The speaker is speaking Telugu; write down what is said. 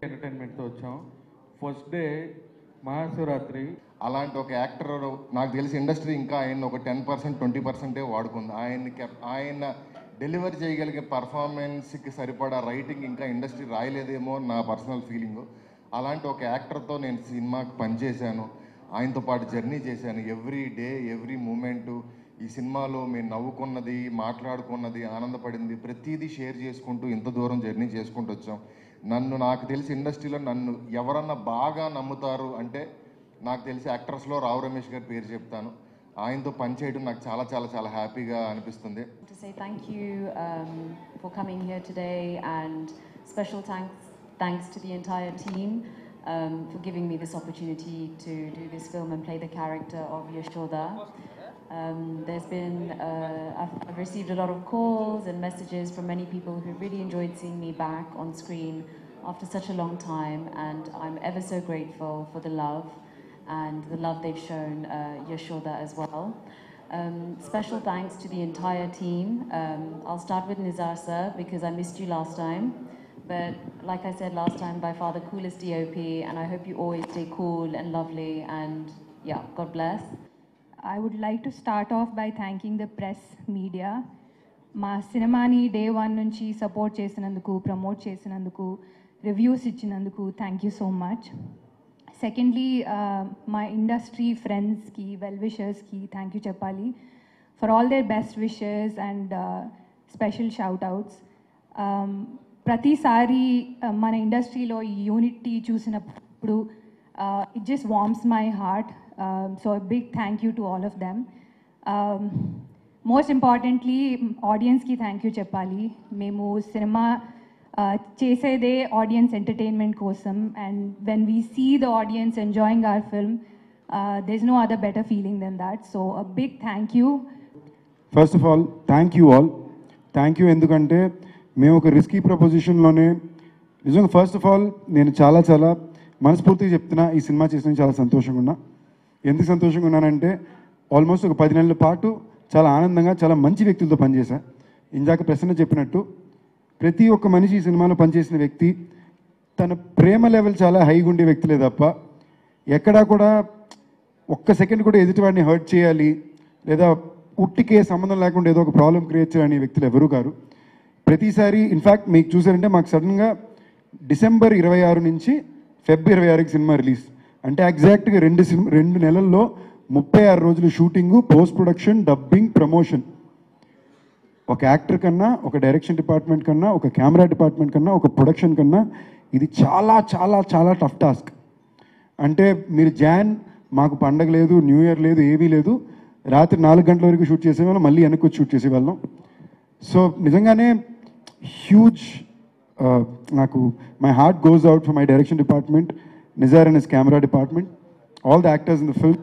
ఎంటర్టైన్మెంట్తో వచ్చాం. First day Mahashivratri. అలాంటి ఒక యాక్టర్ నాకు తెలిసి ఇండస్ట్రీ ఇంకా ఆయన ఒక 10% 20% వాడుకుంది. ఆయన డెలివరీ చేయగలిగే పర్ఫార్మెన్స్కి సరిపడా రైటింగ్ ఇంకా ఇండస్ట్రీ రాయలేదేమో నా పర్సనల్ ఫీలింగు. అలాంటి ఒక యాక్టర్తో నేను సినిమాకి పనిచేశాను, ఆయనతో పాటు జర్నీ చేశాను. ఎవ్రీ డే ఎవ్రీ మూమెంటు ఈ సినిమాలో మేము నవ్వుకున్నది, మాట్లాడుకున్నది, ఆనందపడింది ప్రతిదీ షేర్ చేసుకుంటూ ఇంత దూరం జర్నీ చేసుకుంటూ వచ్చాం. నాకు తెలిసి ఇండస్ట్రీలో నన్ను ఎవరన్నా బాగా నమ్ముతారు అంటే నాకు తెలిసి యాక్టర్స్లో రావు రమేష్ గారి పేరు చెప్తాను. ఆయనతో పనిచేయడం నాకు చాలా చాలా చాలా హ్యాపీగా అనిపిస్తుంది. To say thank you for coming here today, and special thanks to the entire team for giving me this opportunity to do this film and play the character of Yashoda. I've received a lot of calls and messages from many people who really enjoyed seeing me back on screen after such a long time, and I'm ever so grateful for the love and the love they've shown Yashoda as well. Special thanks to the entire team. I'll start with Nizar sir because I missed you last time, but like I said last time, by far the coolest DOP, and I hope you always stay cool and lovely, and yeah, God bless. I would like to start off by thanking the press media. మా సినిమాని డే 1 నుంచి సపోర్ట్ చేసినందుకు, ప్రమోట్ చేసినందుకు, రివ్యూస్ ఇచ్చినందుకు thank you so much. Secondly మా ఇండస్ట్రీ ఫ్రెండ్స్కి, వెల్ విషర్స్కి థ్యాంక్ యూ చెప్పాలి for all their best wishes and special shout outs. ప్రతిసారి మన ఇండస్ట్రీలో ఈ యూనిటీ చూసినప్పుడు it just warms my heart. So a big thank you to all of them. Most importantly, audience ki thank you cheppali. Memu cinema chesede audience entertainment kosam, and when we see the audience enjoying our film, there's no other better feeling than that. So a big thank you. First of all, thank you all. Thank you ఎందుకంటే మేము ఒక రిస్కీ ప్రపోజిషన్లోనే నిజంగా ఫస్ట్ ఆఫ్ ఆల్ నేను చాలా చాలా మనస్ఫూర్తిగా చెప్తున్నా, ఈ సినిమా చేసిన చాలా సంతోషంగా ఉన్నా. ఎందుకు సంతోషంగా ఉన్నానంటే ఆల్మోస్ట్ ఒక 10 నెలల పాటు చాలా ఆనందంగా చాలా మంచి వ్యక్తులతో పనిచేశా. ఇందాక ప్రశ్న చెప్పినట్టు ప్రతి ఒక్క మనిషి ఈ సినిమాలో పనిచేసిన వ్యక్తి తన ప్రేమ లెవెల్ చాలా హైగా ఉండే వ్యక్తులే తప్ప ఎక్కడా కూడా ఒక్క సెకండ్ కూడా ఎదుటివాడిని హర్ట్ చేయాలి లేదా ఉట్టికే సంబంధం లేకుండా ఏదో ఒక ప్రాబ్లం క్రియేట్ చేయాలనే వ్యక్తులు ఎవరూ కారు. ప్రతిసారి ఇన్ఫ్యాక్ట్ మీకు చూసారంటే మాకు సడన్గా డిసెంబర్ 26 నుంచి ఫిబ్రవరి 26కి సినిమా రిలీజ్ అంటే ఎగ్జాక్ట్గా 2 నెలల్లో 36 రోజులు shooting, post production, dubbing, promotion. ఒక యాక్టర్ కన్నా, ఒక డైరెక్షన్ డిపార్ట్మెంట్ కన్నా, ఒక కెమెరా డిపార్ట్మెంట్ కన్నా, ఒక ప్రొడక్షన్ కన్నా ఇది చాలా చాలా చాలా టఫ్ టాస్క్. అంటే మీరు మాకు పండగ లేదు, న్యూ ఇయర్ లేదు, ఏవీ లేదు, రాత్రి 4 గంటల వరకు షూట్ చేసేవాళ్ళం, మళ్ళీ వెనక్కి వచ్చి షూట్ చేసేవాళ్ళం. సో నిజంగానే హ్యూజ్ నాకు my heart goes out for my direction department, Nizar and his camera department, all the actors in the film.